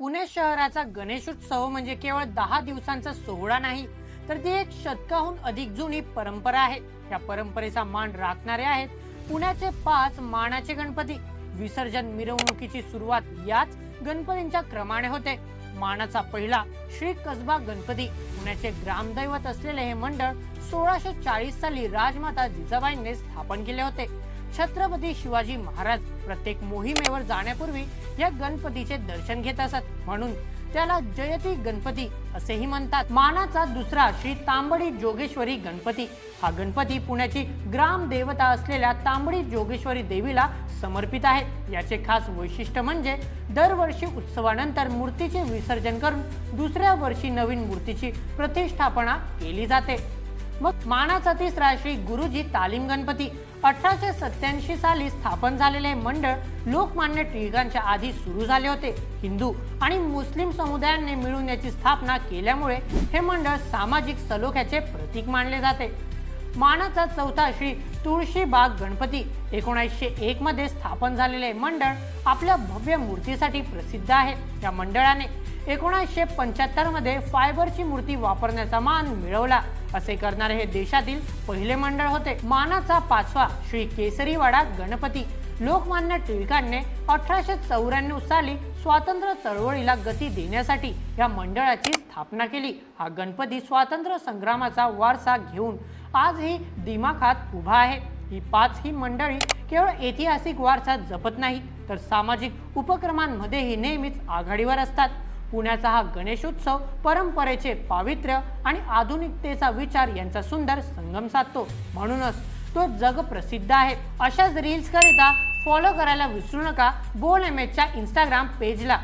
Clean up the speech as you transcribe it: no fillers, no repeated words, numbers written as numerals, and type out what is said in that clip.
पुणे शहराचा गणेशोत्सव म्हणजे केवळ 10 दिवसांचा सोहळा नाही, तर ती एक शतकाहून अधिक जुनी परंपरा आहे। या परंपरेचा मान राखणारे आहेत पुण्याचे 5 मानाचे गणपती। विसर्जन मिरवणुकीची सुरुवात याच गणपतींच्या क्रमाने होते। मानाचा पहिला श्री कसबा गणपती पुण्याचे ग्रामदैवत असलेले हे मंडळ 1640 साली राजमाता जिजाबाईंनी स्थापन केले होते। छत्रपती शिवाजी महाराज प्रत्येक मोहिमेवर जाण्यापूर्वी या गणपतीचे दर्शन घेत असत, म्हणून त्याला जयती गणपती असेही म्हणतात। मानाचा दुसरा श्री तांबडी जोगेश्वरी गणपती हा गणपती पुण्याची ग्रामदेवता असलेल्या तांबडी जोगेश्वरी देवीला समर्पित आहे। याचे खास वैशिष्ट्य म्हणजे दरवर्षी उत्सवानंतर मूर्तीचे विसर्जन करून दुसऱ्या वर्षी नवीन मूर्तीची प्रतिष्ठापना केली जाते। मग मानाचा तिसरा श्री गुरुजी तालीम गणपती 1887 साली स्थापन झालेले मंडळ लोकमान्य टिळकांच्या आधी सुरू झाले होते। हिंदू आणि मुस्लिम समुदायांनी मिळून याची स्थापना केल्यामुळे हे मंडळ सामाजिक सलोख्याचे प्रतीक मानले जाते। मानाचा चौथा श्री तुळशीबाग गणपती 1901 मध्ये स्थापन झालेले मंडळ आपल्या भव्य मूर्तीसाठी प्रसिद्ध आहे। या मंडळाने 1975 मध्ये फायबरची मूर्ती वापरण्याचा मान मिळवला। असे करणारे हे देशातील पहिले मंडळ होते। मानाचा पाचवा श्री केसरीवाडा गणपती लोकमान्य टिळकांनी 1894 साली स्वातंत्र्य चळवळीला गती देण्यासाठी या मंडळाची स्थापना केली। हा गणपती स्वातंत्र्य संग्रामाचा वारसा घेऊन आजही दिमाखात उभा आहे। ही 5 मंडळी केवळ ऐतिहासिक वारसा जपत नाही, तर सामाजिक उपक्रमांमध्येही नेहमीच आघाडीवर असतात। पुण्याचा हा गणेशोत्सव परंपरेचे पावित्र्य आणि आधुनिकतेचा विचार यांचा सुंदर संगम साधतो, म्हणूनच तो जग प्रसिद्ध आहे। अशाच रील्स करिता फॉलो करायला विसरू नका बोल एमएचच्या इंस्टाग्राम पेजला।